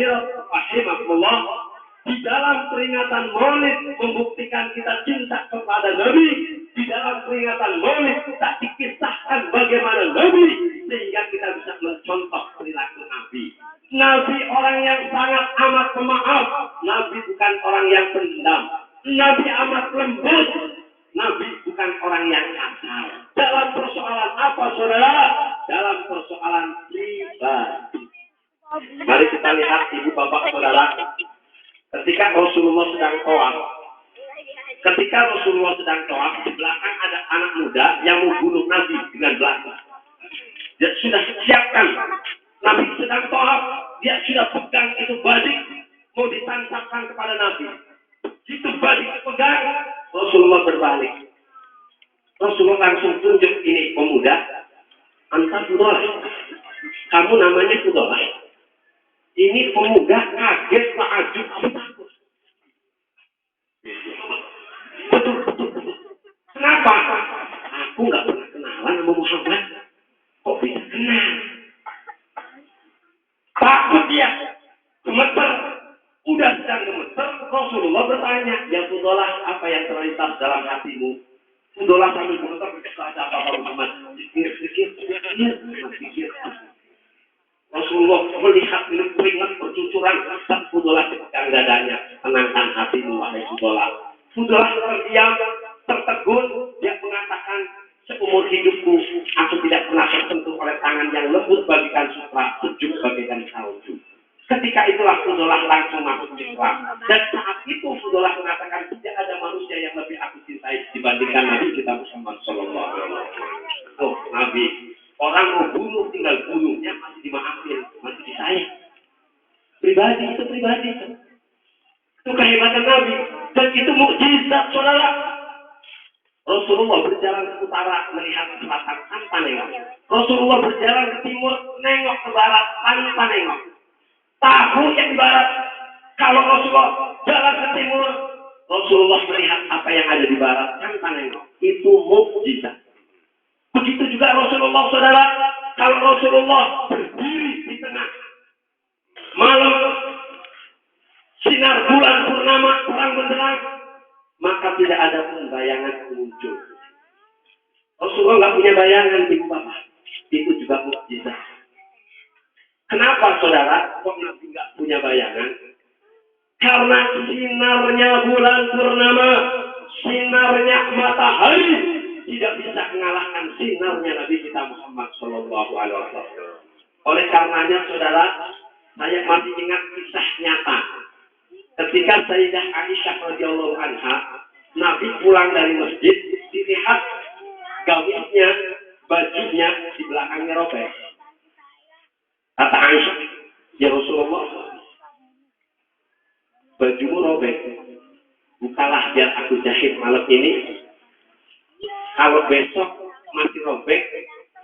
rahimahullah, di dalam peringatan Maulid membuktikan kita cinta kepada Nabi. Di dalam peringatan Maulid kita dikisahkan bagaimana Nabi, sehingga kita bisa mencontoh perilaku Nabi. Nabi orang yang sangat amat pemaaf. Nabi bukan orang yang pendam. Nabi amat lembut. Nabi bukan orang yang kasar. Dalam persoalan apa, saudara? Dalam persoalan pribadi. Mari kita lihat ibu bapak saudara. Ketika Rasulullah sedang tawaf, di belakang ada anak muda yang mau bunuh Nabi dengan belakang. Dia sudah siapkan. Nabi sedang tawaf, dia sudah pegang itu badik, mau ditancapkan kepada Nabi. Itu badik pegang, Rasulullah berbalik. Rasulullah langsung tunjuk ini pemuda, anta Fudalah. Kamu namanya Fudalah. Ini pemuda kaget, takjub, takut. Betul. Kenapa? Aku nggak pernah kenalan sama Muhammad. Kok bisa kenal? Takut dia, gemeter. Udah sedang gemeter, Rasulullah bertanya, ya Fudalah, apa yang terlintas dalam hatimu? Fudalah sambil gemeter berkata, apa Muhammad? Pikir. Rasulullah melihat keringat bercucuran, dan Fudalah dipegang dadanya. Tenangkan hatimu, wahai Fudalah. Fudalah terdiam, tertegun, dia mengatakan, seumur hidupku, aku tidak pernah tersentuh oleh tangan yang lembut bagikan sutra, sejuk bagikan salju. Ketika itulah Fudalah langsung masuk Islam. Dan saat itu Fudalah mengatakan, tidak ada manusia yang lebih aku cintai dibandingkan Nabi kita Muhammad Sallallahu Alaihi Wasallam. Oh, Nabi. Orang mau bunuh, tinggal bunuhnya masih dimaafin, masih disayang. Pribadi. Itu kehebatan Nabi. Dan itu mukjizat, saudara. Rasulullah berjalan ke utara, melihat ke selatan, tanpa nengok. Rasulullah berjalan ke timur, nengok ke barat, tanpa nengok. Tahu yang di barat. Kalau Rasulullah jalan ke timur, Rasulullah melihat apa yang ada di barat, tanpa nengok. Itu mukjizat. Begitu juga Rasulullah, saudara. Kalau Rasulullah berdiri di tengah malam, sinar bulan purnama terang benderang, maka tidak ada pun bayangan muncul. Rasulullah nggak punya bayangan, ibu bapak. Itu juga mukjizat. Kenapa, saudara? Kok Nabi nggak punya bayangan? Karena sinarnya bulan purnama, sinarnya matahari, tidak bisa mengalahkan sinarnya Nabi kita Muhammad Sallallahu Alaihi Wasallam. Oleh karenanya, saudara, saya masih ingat kisah nyata. Ketika Sayyidah Aisyah radhiyallahu anha, Nabi pulang dari masjid, dilihat gamisnya, bajunya di belakangnya robek. Kata Aisyah, ya Rasulullah, bajumu robek. Bukalah biar aku jahit malam ini. Kalau besok masih robek,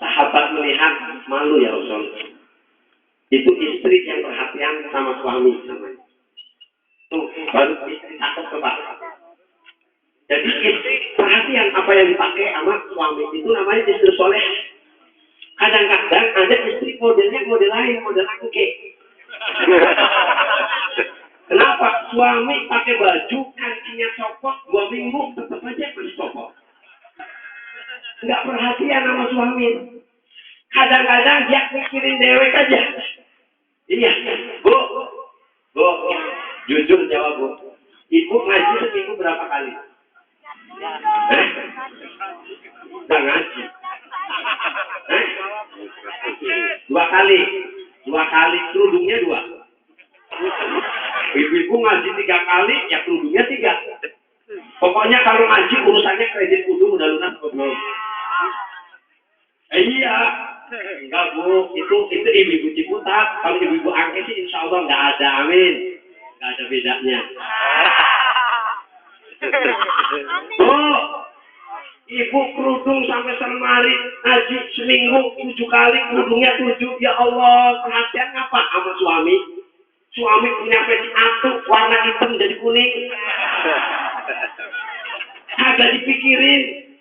sahabat melihat malu ya Rasul. Itu istri yang perhatian sama suami namanya. Tuh, baru istri takut ke Pak. Jadi istri perhatian apa yang dipakai sama suami, itu namanya istri soleh. Kadang-kadang ada istri modelnya model lain, model angke. Kenapa? Suami pakai baju, kakinya copot, 2 minggu, tetap aja masih copot. Nggak perhatian sama suami. Kadang-kadang dia mikirin dewek aja. Iya, Bu, jujur jawab, Bu. Ibu ngaji seminggu berapa kali? Nggak ngaji. 2 kali. 2 kali, kerudungnya 2. Ibu-ibu ngaji 3 kali, ya kerudungnya 3. Pokoknya kalau ngaji urusannya kredit kudu udah lunas belum? Iya, enggak Bu, itu ibu-ibu Ciputat. Kalau ibu-ibu angke sih insya Allah nggak ada, amin. Nggak ada bedanya. Bu, ibu kerudung sampai semari, ngaji seminggu 7 kali, kerudungnya 7. Ya Allah, perhatian apa sama suami? Suami punya peci atuk, warna hitam jadi kuning. Kagak dipikirin.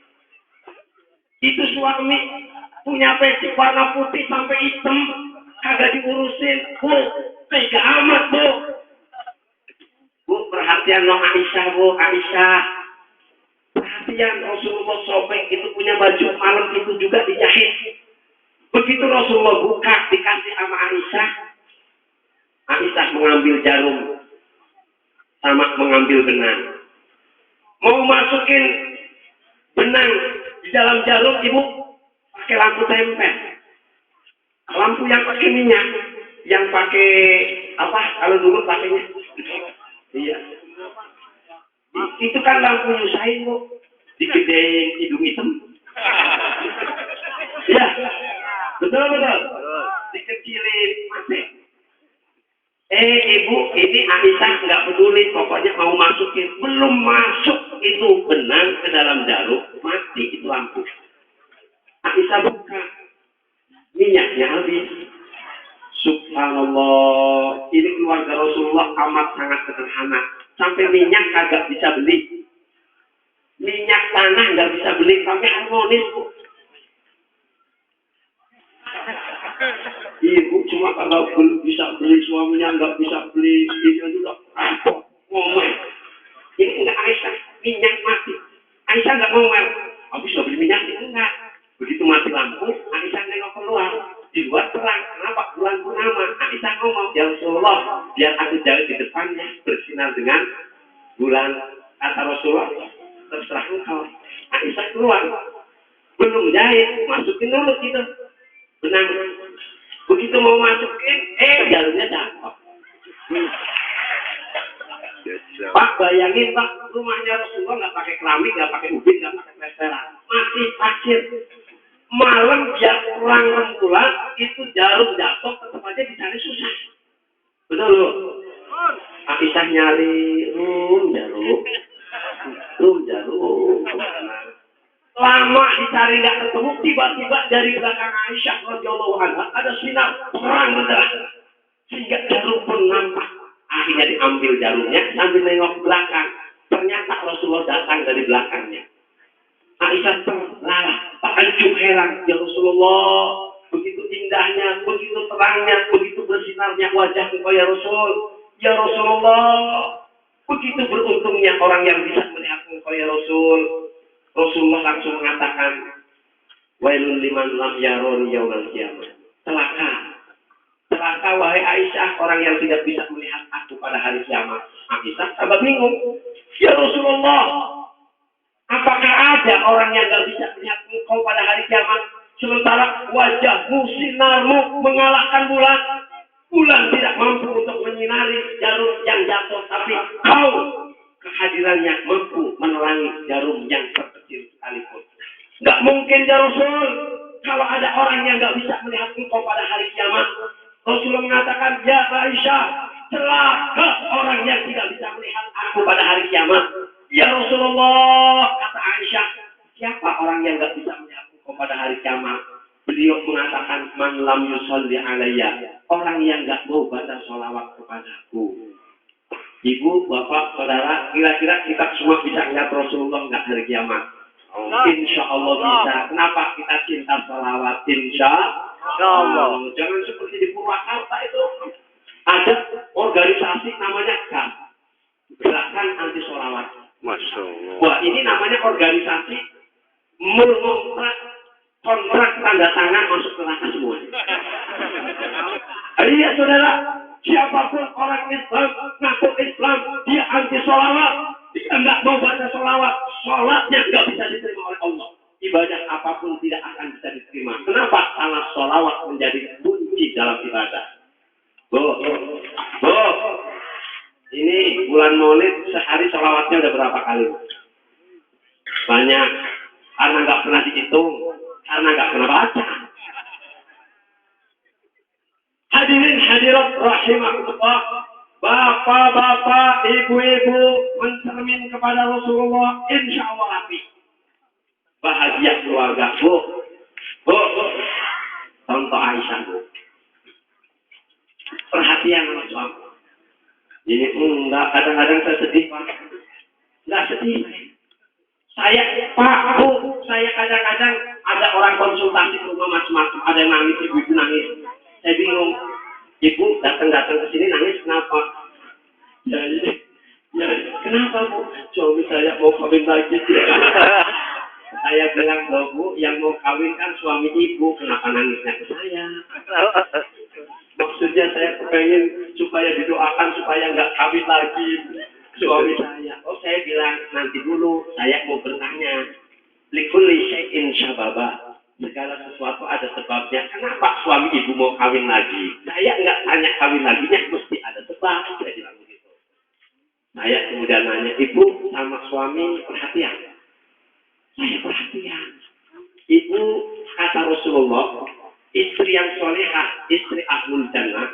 Itu suami punya peci warna putih sampai hitam, kagak diurusin. Bu, tega amat perhatian no Aisyah, Bu, Aisyah. Perhatian Rasulullah sobek itu punya baju malam itu juga dijahit. Begitu Rasulullah buka dikasih sama Aisyah, Aisyah mengambil jarum sama mengambil benang. Mau masukin benang di dalam jarum, ibu pakai lampu tempel. Lampu yang pakai minyak, yang pakai apa? Kalau dulu pakainya, iya. Itu kan lampu nyusahin, Bu. Digedein hidung hitam. Ya, betul. Dikecilin mati. Ibu, ini Aisyah nggak peduli, pokoknya mau masukin. Belum masuk itu benang ke dalam jarum, mati itu lampu. Aisyah buka, minyaknya habis. Subhanallah, ini keluarga Rasulullah amat sangat sederhana. Sampai minyak kagak bisa beli. Minyak tanah nggak bisa beli, sampai harmonis, Bu. Ibu cuma kalau bisa beli, suaminya nggak bisa beli, dia juga kapok, ngomel. Ini enggak Aisyah, minyak mati. Aisyah nggak ngomel, bisa beli minyak ini enggak. Begitu mati lampu, Aisyah nengok keluar. Di luar terang, kenapa bulan purnama? Aisyah ngomong, ya Rasulullah, biar aku jahit di depannya bersinar dengan bulan. Kata Rasulullah, terserah engkau. Aisyah keluar, belum jahit, masukin dulu gitu benang. Begitu mau masukin, jarumnya jatuh. Pak, bayangin Pak, rumahnya Rasulullah nggak pakai keramik, nggak pakai ubin, nggak pakai plesteran, masih pasir. Malam biar kurang rembulan, itu jarum jatuh, tetap aja dicari susah. Betul loh. Aisyah nyari jarum. Lama dicari nggak ketemu, tiba-tiba dari belakang Aisyah radhiyallahu anha ada sinar terang benderang, sehingga jarum pun nampak. Akhirnya diambil jarumnya sambil nengok belakang. Ternyata Rasulullah datang dari belakangnya. Aisyah terlalah, takjub heran, ya Rasulullah, begitu indahnya, begitu terangnya, begitu bersinarnya wajah engkau ya Rasul. Ya Rasulullah, begitu beruntungnya orang yang bisa melihat engkau ya Rasul. Rasulullah langsung mengatakan, wailun liman lam yaroni yaumal qiyamah. Celaka wahai Aisyah, orang yang tidak bisa melihat aku pada hari kiamat. Aisyah tambah bingung. Ya Rasulullah, apakah ada orang yang tidak bisa melihat engkau pada hari kiamat? Sementara wajahmu, sinarmu mengalahkan bulan. Bulan tidak mampu untuk menyinari jarum yang jatuh, tapi kau kehadirannya mampu menerangi jarum yang terkecil sekalipun. Nggak mungkin ya Rasul, kalau ada orang yang nggak bisa melihat engkau pada hari kiamat. Rasulullah mengatakan, ya Aisyah, celaka orang yang tidak bisa melihat aku pada hari kiamat. Ya Rasulullah, kata Aisyah, siapa orang yang nggak bisa melihat engkau pada hari kiamat? Beliau mengatakan, man lam yusalli alayya, orang yang nggak mau baca sholawat kepadaku. Ibu, bapak, saudara, kira-kira kita semua bisa melihat Rasulullah nggak hari kiamat? Insya Allah bisa. Kenapa kita cinta sholawat? Insya Allah. Jangan seperti di Purwakarta itu. Ada organisasi namanya GAM, Gerakan Anti Sholawat. Masya Allah. Wah, ini namanya organisasi mengontrak kontrak tanda tangan masuk neraka semua. Iya saudara, siapapun orang Islam, ngaku Islam, dia anti sholawat, dia nggak mau baca sholawat, sholatnya nggak bisa diterima oleh Allah. Ibadah apapun tidak akan bisa diterima. Kenapa? Karena sholawat menjadi kunci dalam ibadah. Ini bulan Maulid sehari sholawatnya udah berapa kali? Banyak. Karena nggak pernah dihitung, karena nggak pernah baca. Hadirin hadirat rahimahullah, bapak-bapak, ibu-ibu mencermin kepada Rasulullah, insya Allah rapi. Bahagia keluarga, bu. Contoh Aisyah, bu. Perhatian sama suami. Ini enggak, kadang-kadang saya sedih, Pak. Enggak sedih. Saya, Pak, Bu, saya kadang-kadang ada orang konsultasi ke rumah macam-macam, ada yang nangis, ibu-ibu nangis. Saya bingung, ibu datang ke sini nangis kenapa? Ya, Kenapa Bu? Suami saya mau kawin lagi. Saya bilang, loh Bu, yang mau kawin kan suami ibu, kenapa nangisnya ke saya? Maksudnya saya pengen supaya didoakan supaya nggak kawin lagi suami saya. Oh saya bilang, nanti dulu saya mau bertanya. Likulli syai'in syababa. Segala sesuatu ada sebabnya. Kenapa suami ibu mau kawin lagi? Saya nggak tanya kawin laginya, mesti ada sebab. Saya bilang begitu. Saya kemudian nanya, ibu sama suami perhatian. Saya perhatian. Ibu kata Rasulullah, istri yang solehah, istri ahlul jannah,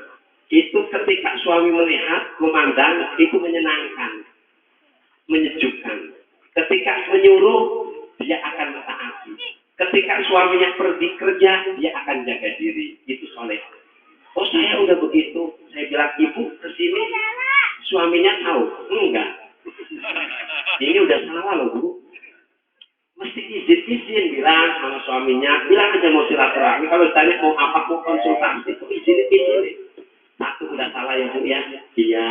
itu ketika suami melihat, memandang, itu menyenangkan, menyejukkan. Ketika menyuruh, dia akan mentaati. Ketika suaminya pergi kerja, dia akan jaga diri. Itu soleh. Oh saya udah begitu. Saya bilang, ibu kesini, suaminya tahu? Enggak. Ini udah salah loh Bu. Mesti izin bilang sama suaminya. Bilang aja mau silaturahmi. Kalau ditanya mau apa, mau konsultasi, itu izin. Satu udah salah ya Bu ya. Iya.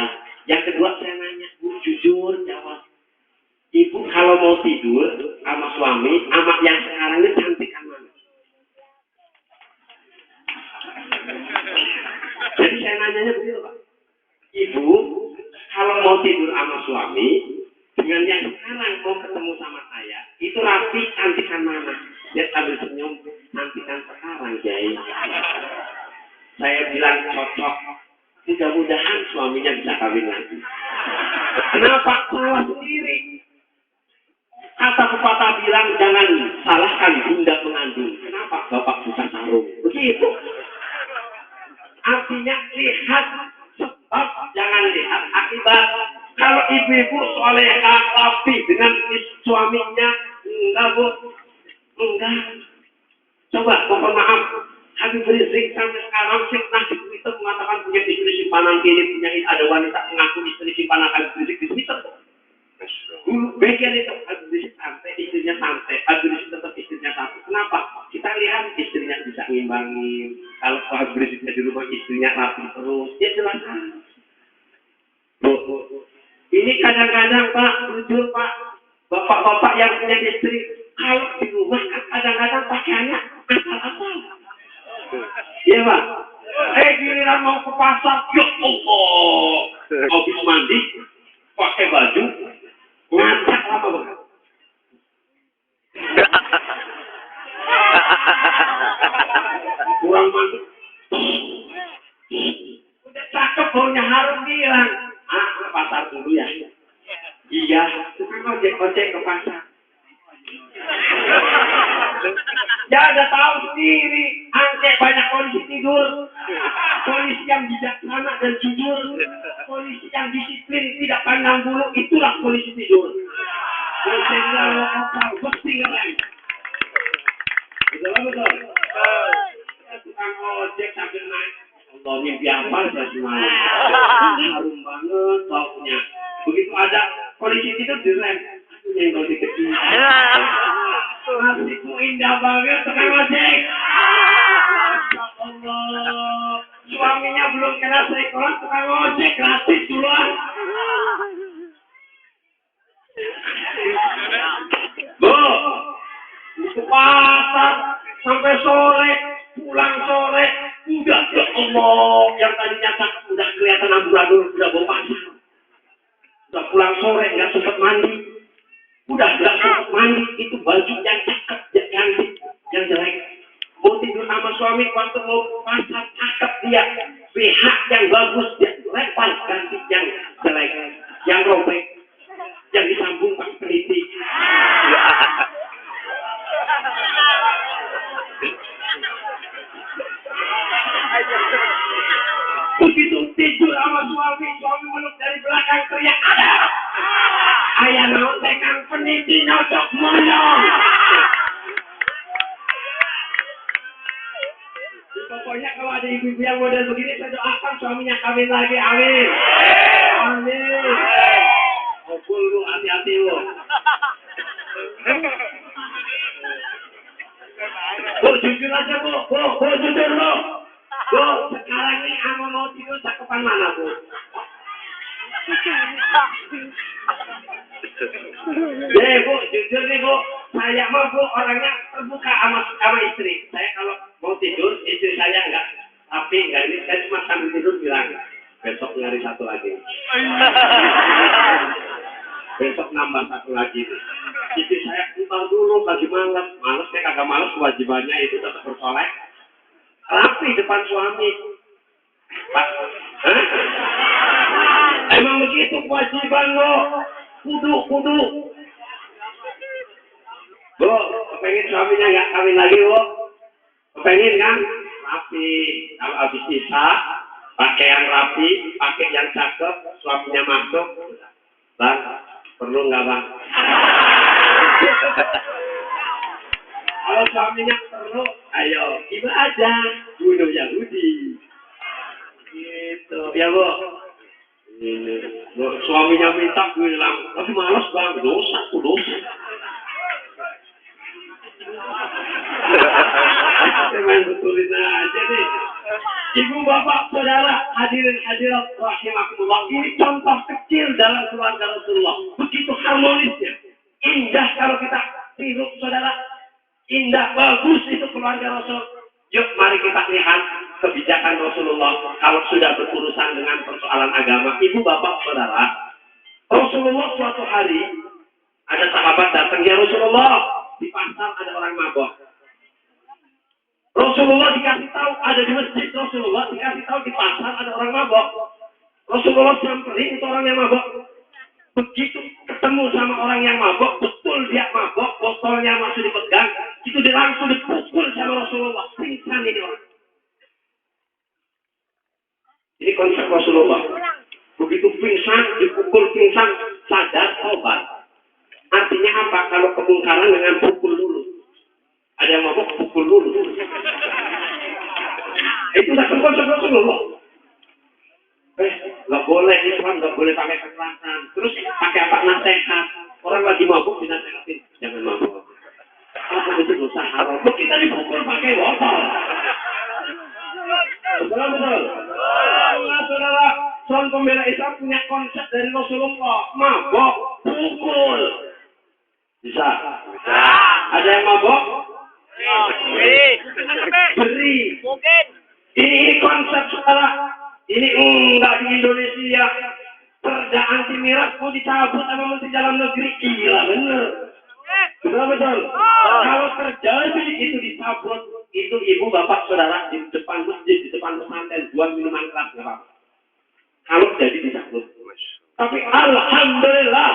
Yang kedua saya nanya, Bu jujur jawab. Ibu kalau mau tidur sama suami, sama yang sekarang ini cantik mana? Jadi saya nanyanya begitu Pak. Ibu kalau mau tidur sama suami, dengan yang sekarang mau ketemu sama saya, itu rapi cantikan mana? Dia sambil senyum, cantikan sekarang Jai. Saya bilang cocok. Mudah-mudahan suaminya bisa kawin lagi. Kenapa? Salah sendiri. Kata pepatah bilang jangan salahkan bunda mengandung. Kenapa? Bapak buka sarung. Begitu. Artinya lihat sebab, jangan lihat akibat. Kalau ibu-ibu solehah tapi dengan suaminya enggak Bu, enggak. Coba mohon maaf, Habib Rizik sampai sekarang fitnah di Twitter mengatakan punya istri simpanan kini, punya ada wanita mengaku istri simpanan Habib Rizik di Twitter. Dulu bagian itu Habib Rizik santai, istrinya santai, Habib Rizik tetap istrinya satu. Kenapa? Kita lihat istrinya bisa ngimbangin. Kalau Habib Riziknya di rumah istrinya rapi terus, ya jelas. Ini kadang-kadang Pak, jujur Pak, bapak-bapak yang punya istri, kalau di rumah kan kadang-kadang pakaiannya asal-asal. Iya Pak. Giliran mau ke pasar, ya Allah, habis mandi, pakai baju, ngacak apa Pak? Kurang mandi. Udah cakep baunya harum bilang. Pasar dulu ya. Iya, tukang ojek ke pasar. Ya udah tahu sendiri, angke banyak polisi tidur. Polisi yang bijaksana dan jujur, polisi yang disiplin, tidak pandang bulu, itulah polisi tidur. Jenderal lokal, mesti keren. Betul. Tukang ojek sambil naik. Allah mimpi apa saya semalam. Harum banget baunya. Begitu ada polisi tidur direm. Aku nyenggol dikit. Nasibku indah banget tukang ojek. Masya Allah. Suaminya belum kena sekolah tukang ojek gratis duluan. Bu, itu pasar sampai sore, pulang sore, udah ya Allah, yang tadinya udah kelihatan amburadul, udah bawa pasar. Udah pulang sore, nggak sempat mandi. Udah nggak sempat mandi, itu baju yang cakep, yang cantik, yang jelek. Mau tidur sama suami, waktu mau pasar, cakep dia. BH yang bagus, dia lempar ganti yang jelek, yang robek, yang disambung pakai peniti. Begitu tidur sama suami meluk dari belakang teriak, ada! Ayah naon tekan peniti nyocok moyong. Pokoknya kalau ada ibu-ibu yang model begini, saya doakan suaminya kawin lagi, amin. Amin. Opul lu, hati-hati lu. Bu, jujur aja Bu, jujur lu. Bu, sekarang ini kamu mau tidur cakepan mana Bu? Bu, jujur nih Bu, saya mah Bu orangnya terbuka sama istri. Saya kalau mau tidur, istri saya enggak. Tapi enggak, ini saya cuma sambil tidur bilang, besok nyari satu lagi. Besok nambah satu lagi. Istri saya putar dulu, lagi malas. Malas, saya kagak malas, kewajibannya itu tetap bersolek. Rapi depan suami. Pak, hah? Emang begitu kewajiban lo? Kudu. Bu, kepengen suaminya nggak kawin lagi, Bu? Kepengen kan? Rapi. Kalau habis isa, pakaian rapi, pakai yang cakep, suaminya masuk. Bang, perlu nggak Bang? Kalau suaminya perlu, ayo, tiba aja. Bunuh Yahudi. Gitu, ya Bu. Ini, suaminya minta bilang, tapi malas Bang, dosa. Saya main betulin aja nih. Ibu bapak saudara hadirin hadirat rahimakumullah, ini contoh kecil dalam keluarga Rasulullah. Begitu harmonisnya, indah kalau kita tiru saudara, indah bagus itu keluarga Rasul. Yuk mari kita lihat kebijakan Rasulullah kalau sudah berurusan dengan persoalan agama. Ibu bapak saudara, Rasulullah suatu hari ada sahabat datang, ya Rasulullah, di pasar ada orang mabok. Rasulullah dikasih tahu ada di masjid, Rasulullah dikasih tahu di pasar ada orang mabok. Rasulullah samperin itu orang yang mabok. Begitu ketemu sama orang yang mabok, betul dia mabok, botolnya masih dipegang, itu dia langsung dipukul sama Rasulullah. Pingsan ini orang. Ini konsep Rasulullah. Begitu pingsan, dipukul pingsan, sadar, tobat. Artinya apa? Kalau kemungkaran dengan pukul dulu. Ada yang mabok, pukul dulu. Itu udah konsep Rasulullah. Nggak boleh, Islam nggak boleh pakai kekerasan. Terus pakai apa? Nasihat. Orang lagi mabuk dinasehatin, jangan mabuk. Apa itu dosa haram? Kita dipukul pakai botol. Betul. Saudara, Front Pembela Islam punya konsep dari Rasulullah. Mabok, pukul. Bisa. Ada yang mabok? Beri. Mungkin. Ini konsep saudara. Ini enggak di Indonesia. Perda anti miras mau dicabut sama Menteri Dalam Negeri. Gila bener. Betul. Kalau terjadi itu dicabut, itu ibu bapak saudara di depan masjid, di depan pesantren buat minuman keras nggak apa-apa. Kalau jadi dicabut. Tapi alhamdulillah,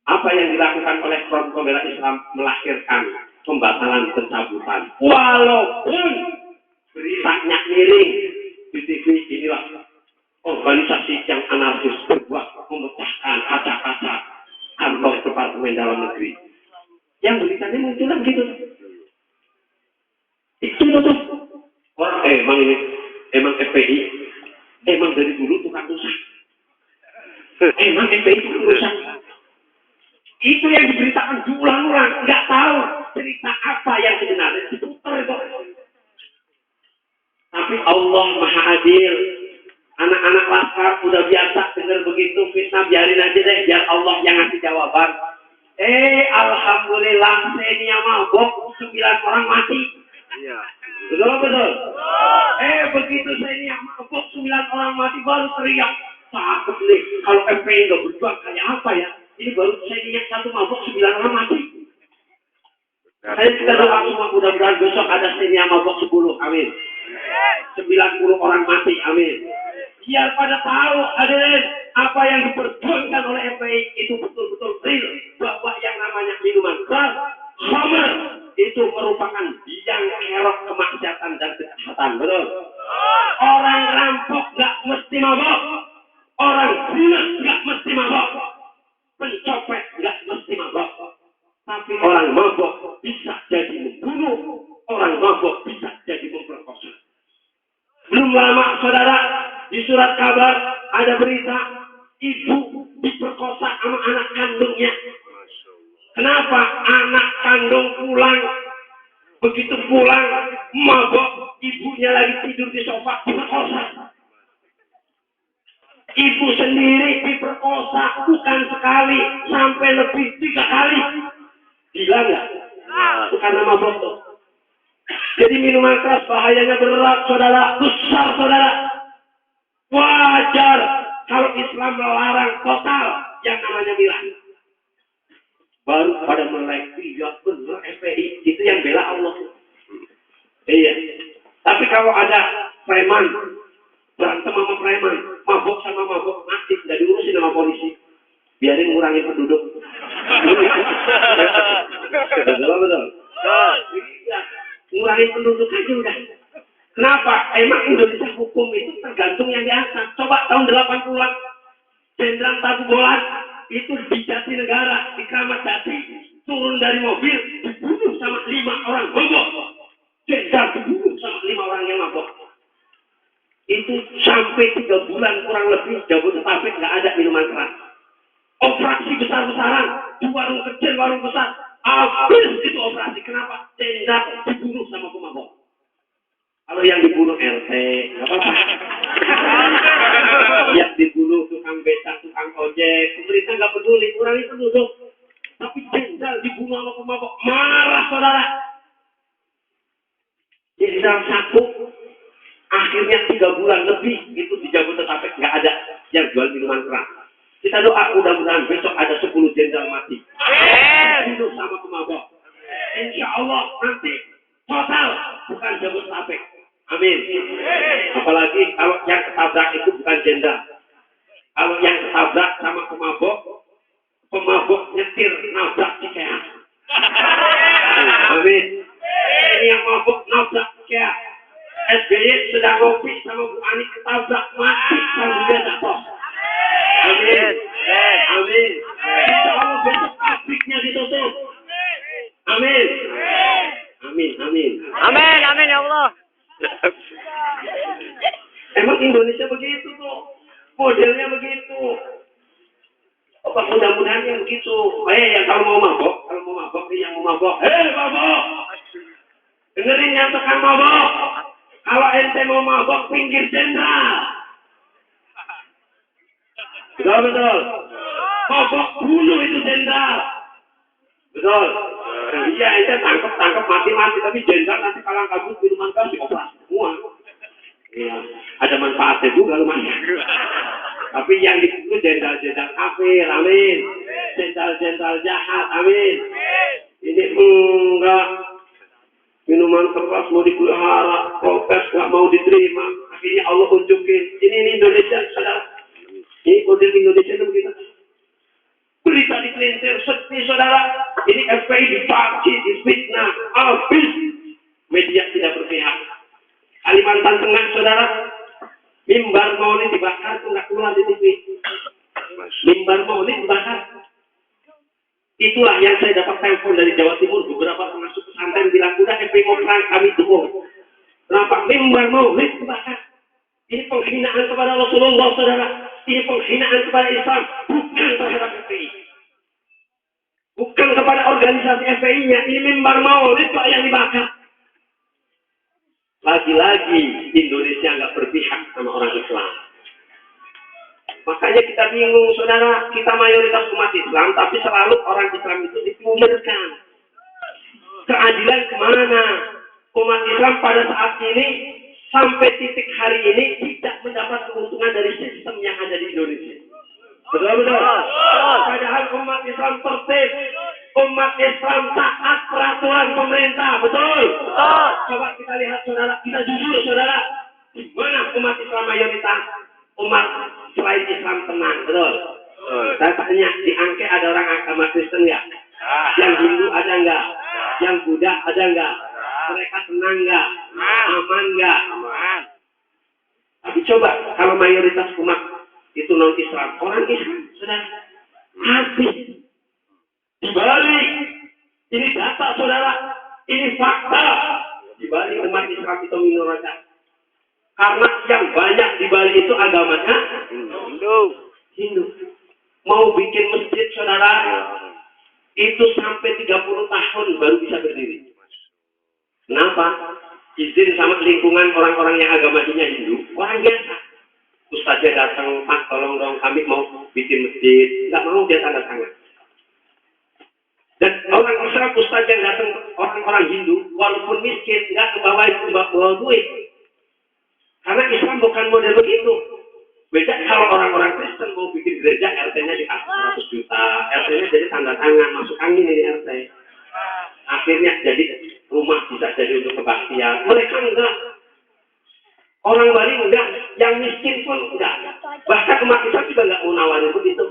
apa yang dilakukan oleh Front Pembela Islam melahirkan pembatalan pencabutan. Walaupun beritanya miring di TV, inilah organisasi yang anarkis berbuat memecahkan kaca-kaca kantor Departemen Dalam Negeri. Yang beritanya munculnya begitu. Itu tuh. Orang emang FPI, emang dari dulu tukang rusak. Emang FPI tukang rusak. Itu yang diberitakan diulang-ulang, nggak tahu cerita apa yang sebenarnya diputar itu. Tapi Allah Maha Adil. Anak-anak laskar udah biasa dengar begitu fitnah, biarin aja deh, biar Allah yang ngasih jawaban. Alhamdulillah, senia mabok 9 orang mati. Iya. Betul. Begitu senia mabok 9 orang mati baru teriak. Takut nih, kalau FPI nggak berjuang kayak apa ya? Ini baru senia satu mabok 9 orang mati. Saya kita doa semua mudah-mudahan besok ada senia mabok 10, amin. 90 orang mati, amin. Biar pada tahu hadirin apa yang diperjuangkan oleh FPI itu betul-betul real, bahwa yang namanya minuman keras, khamr itu merupakan biang kerok kemaksiatan dan kejahatan, betul. Orang rampok nggak mesti mabok, orang zina nggak mesti mabok, pencopet nggak mesti mabok, tapi orang mabok bisa jadi membunuh, orang mabok bisa jadi memperkosa. Belum lama saudara, di surat kabar ada berita ibu diperkosa sama anak kandungnya. Kenapa? Anak kandung pulang, begitu pulang mabok, ibunya lagi tidur di sofa diperkosa. Ibu sendiri diperkosa bukan sekali, sampai lebih 3 kali. Gila nggak? Itu karena mabok tuh. Jadi minuman keras bahayanya berat, saudara, besar, saudara. Wajar kalau Islam melarang total yang namanya miras. Baru pada melek, ya benar FPI, itu yang bela Allah. Iya. Tapi kalau ada preman, berantem sama preman, mabok sama mabok, mati, nggak diurusin sama polisi. Biarin ngurangin penduduk. Betul. Iya. Ngurangin penduduk aja udah. Kenapa? Emang Indonesia hukum itu tergantung yang di atas. Coba tahun 80-an, Jenderal Tabubolan itu di Jatinegara, di Kramat Jati, turun dari mobil, dibunuh sama 5 orang mabok. Jenderal dibunuh sama 5 orang yang mabok. Itu sampai 3 bulan kurang lebih Jabodetabek nggak ada minuman keras. Operasi besar-besaran di warung kecil, warung besar, habis itu operasi. Kenapa? Jenderal dibunuh sama pemabok. Kalau yang dibunuh RT, nggak apa-apa. Yang dibunuh tukang becak, tukang ojek, pemerintah nggak peduli, kurangi penduduk. Tapi jenderal dibunuh sama pemabok, marah saudara. Jenderal satu, akhirnya 3 bulan lebih itu di Jabodetabek nggak ada yang jual minuman keras. Kita doa mudah-mudahan besok ada 10 jenderal mati. Dibunuh sama pemabok. Insya Allah nanti total bukan Jabodetabek. Amin. Apalagi kalau yang ketabrak itu bukan jenderal. Kalau yang ketabrak sama pemabok, pemabok nyetir nabrak cikeas. Amin. Ini yang mabok nabrak cikeas. SBY sedang ngopi sama Bu Ani ketabrak mati sambil dia jatuh. Amin. Amin. Insya Allah besok pabriknya ditutup. Amin. Amin. Amin. Amin. Amin ya Allah. Emang Indonesia begitu tuh, modelnya begitu. Apa mudah-mudahan yang begitu. Yang kalau mau mabok, yang mau mabok, mabok. Dengerin yang tekan mabok. Kalau ente mau mabok, pinggir jenderal. Betul. Mabok bunuh itu jenderal. Betul. Iya, ente tangkap mati-mati, tapi jenderal nanti kalau kabur minuman keras dioperasi semua. Iya, ada manfaatnya juga lumayan. Tapi yang dibunuh jenderal-jenderal kafir, amin. Jenderal-jenderal jahat, amin. Ini enggak. Minuman keras mau dipelihara, protes nggak mau diterima. Akhirnya Allah unjukin. Ini Indonesia, saudara. Ini model Indonesia itu begitu. Berita dipelintir, sedih saudara. Ini FPI dicaci, difitnah, habis. Media tidak berpihak. Kalimantan Tengah, saudara. Mimbar maulid dibakar, itu nggak keluar di TV. Mimbar maulid dibakar. Itulah yang saya dapat telepon dari Jawa Timur. Beberapa pengasuh pesantren bilang, udah FPI mau perang, kami dukung. Kenapa? Mimbar maulid dibakar. Ini penghinaan kepada Rasulullah, saudara. Ini penghinaan kepada Islam, bukan terhadap FPI. Bukan kepada organisasi FPI-nya. Ini mimbar maulid Pak yang dibakar. Lagi-lagi Indonesia nggak berpihak sama orang Islam. Makanya kita bingung, saudara. Kita mayoritas umat Islam, tapi selalu orang Islam itu dipinggirkan. Keadilan kemana? Umat Islam pada saat ini sampai titik hari ini tidak mendapat keuntungan dari sistem yang ada di Indonesia. Betul. Padahal umat Islam tertib, umat Islam taat peraturan pemerintah. Betul. Coba kita lihat saudara, kita jujur saudara, di mana umat Islam mayoritas, umat selain Islam tenang. Betul. Saya tanya, di Angke ada orang agama Kristen nggak? Yang Hindu ada nggak? Yang Buddha ada nggak? Mereka tenang nggak? Aman nggak? Tapi coba kalau mayoritas umat itu non Islam, orang Islam sudah habis. Dibalik, ini data saudara, ini fakta. Dibalik umat Islam itu minoritas. Karena yang banyak di Bali itu agamanya Hindu. Mau bikin masjid saudara, itu sampai 30 tahun baru bisa berdiri. Kenapa? Izin sama lingkungan orang-orang yang agamanya Hindu, orang biasa. Ustaznya ustaznya datang, Pak tolong dong kami mau bikin masjid, nggak mau dia tanda tangan. Dan orang Islam ustaz yang datang orang-orang Hindu, walaupun miskin, nggak bawa duit. Karena Islam bukan model begitu. Beda kalau orang-orang Kristen mau bikin gereja, RT-nya di atas 100 juta, RT-nya jadi tanda tangan, masuk angin ini RT. Akhirnya jadi rumah bisa jadi untuk kebaktian. Mereka enggak. Orang Bali enggak, yang miskin pun enggak. Bahkan umat Islam juga enggak mau nawarin begitu.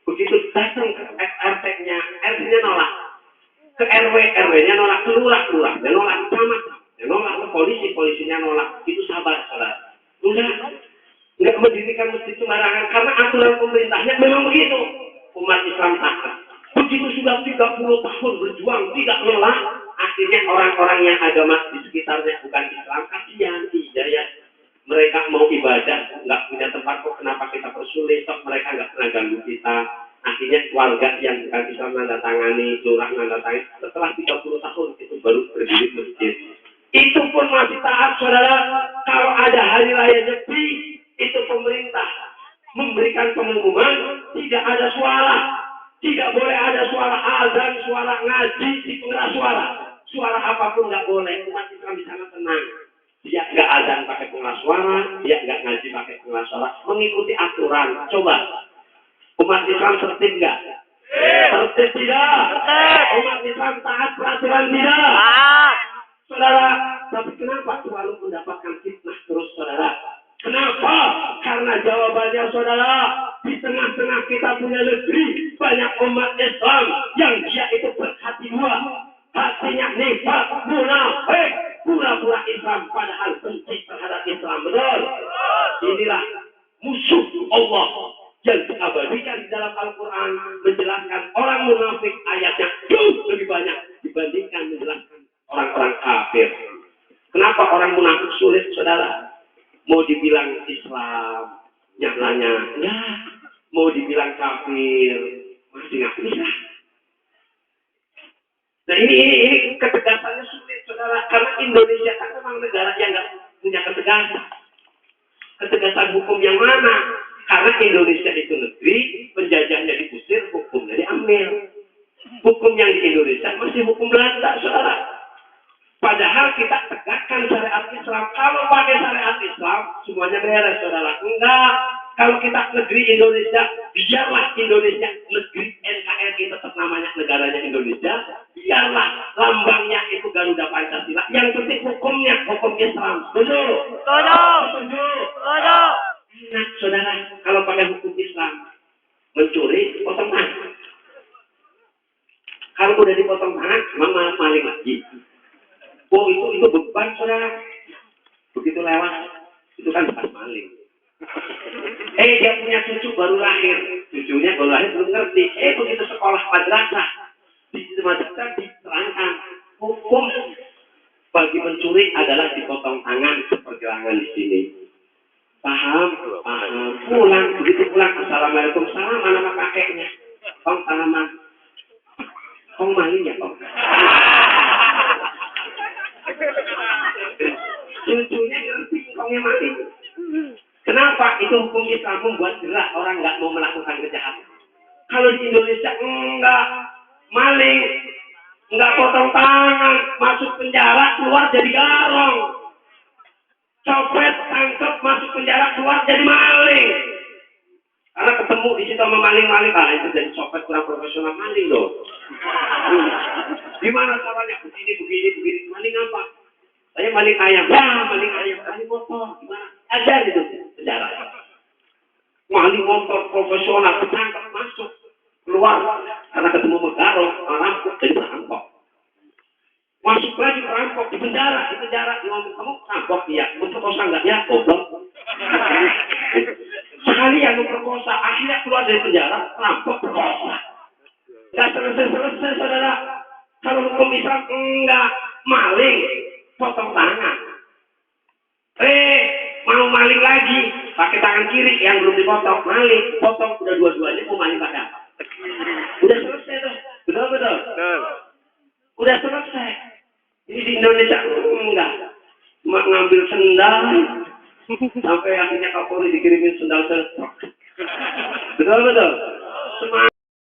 Begitu datang ke RT-nya, RT-nya nolak. Ke RW-nya nolak, ke lurah-lurahnya nolak, camat-camatnya nolak, ke polisinya nolak. Itu sabar, saudara. Enggak mendirikan masjid sembarangan karena aturan pemerintahnya memang begitu. Umat Islam taat. Begitu sudah 30 tahun berjuang tidak lelah, akhirnya orang-orang yang agama di sekitarnya bukan Islam kasihan, ya. Mereka mau ibadah, nggak punya tempat kok, kenapa kita persulit? Toh mereka nggak pernah ganggu kita. Akhirnya warga yang bukan Islam nandatangani, lurah nandatangani. Setelah 30 tahun itu baru berdiri masjid. Itu pun masih taat, saudara. Kalau ada hari raya Nyepi, itu pemerintah memberikan pengumuman tidak ada suara. Tidak boleh ada suara azan, suara ngaji, di pengeras suara. Suara apapun nggak boleh. Umat Islam di sana tenang. Dia nggak azan pakai pengeras suara, dia nggak ngaji pakai pengeras suara. Mengikuti aturan. Coba. Umat Islam tertib nggak? Tertib tidak. Umat Islam taat peraturan tidak. Saudara, tapi kenapa selalu mendapatkan fitnah terus, saudara? Kenapa? Karena jawabannya, saudara, di tengah-tengah kita punya negeri, banyak umat Islam yang dia itu berhati dua. Hatinya nifaq, munafik, pura-pura Islam, padahal benci terhadap Islam. Betul? Inilah musuh Allah yang diabadikan di dalam Al-Quran, menjelaskan orang munafik ayatnya jauh lebih banyak dibandingkan menjelaskan orang-orang kafir. Kenapa orang munafik sulit, saudara? Mau dibilang Islam, nyalanya, ya. Mau dibilang kafir, masih nggak bisa. Nah ini ketegasannya sulit, saudara. Karena Indonesia kan memang negara yang nggak punya ketegasan. Ketegasan hukum yang mana? Karena Indonesia itu negeri, penjajahnya diusir, hukumnya diambil. Hukum yang di Indonesia masih hukum Belanda, saudara. Padahal kita tegakkan syariat Islam. Kalau pakai syariat Islam, semuanya beres, saudara. Enggak. Kalau kita negeri Indonesia, biarlah Indonesia negeri NKRI tetap namanya negaranya Indonesia. Biarlah lambangnya itu Garuda Pancasila. Yang penting hukumnya, hukum Islam. Setuju? Setuju. Nah, saudara, kalau pakai hukum Islam, mencuri, potong tangan. Kalau udah dipotong tangan, mama maling lagi. Oh itu beban, saudara. Begitu lewat, itu kan bekas maling. Dia punya cucu baru lahir. Cucunya baru lahir belum ngerti. Begitu sekolah madrasah. Di madrasah diterangkan hukum bagi mencuri adalah dipotong tangan sepergelangan di sini. Paham? Pulang, begitu pulang, assalamualaikum, salam nama kakeknya. Kong salaman. Kong maling ya, Kong. Cucunya ngerti kongnya mati. Kenapa? Itu hukum Islam membuat gerak orang nggak mau melakukan kejahatan. Kalau di Indonesia enggak, maling, enggak potong tangan, masuk penjara, keluar jadi garong. Copet, tangkep, masuk penjara, keluar jadi maling. Karena ketemu di situ sama maling-maling, itu jadi copet kurang profesional, maling loh. Gimana caranya? Begini. Maling apa? Saya maling ayam. Maling motor. Gimana? Ajar itu penjara. Maling motor profesional, ketangkap, masuk, keluar. Karena ketemu menggarong, rampok, jadi perampok. Masuk lagi perampok di penjara. Ngomong, kamu perampok? Iya. Memperkosa enggak? Ya, goblok. Sekalian memperkosa, akhirnya keluar dari penjara, perampok, perkosa. Enggak selesai, saudara. Kalau hukum Islam enggak, maling, potong tangan. Mau maling lagi, pakai tangan kiri yang belum dipotong, maling, potong, udah dua-duanya mau maling pada apa? Udah selesai tuh, betul. Udah selesai. Ini di Indonesia enggak, ngambil sendal, Sampai akhirnya Kapolri dikirimin sendal setruk. Betul. Semangat.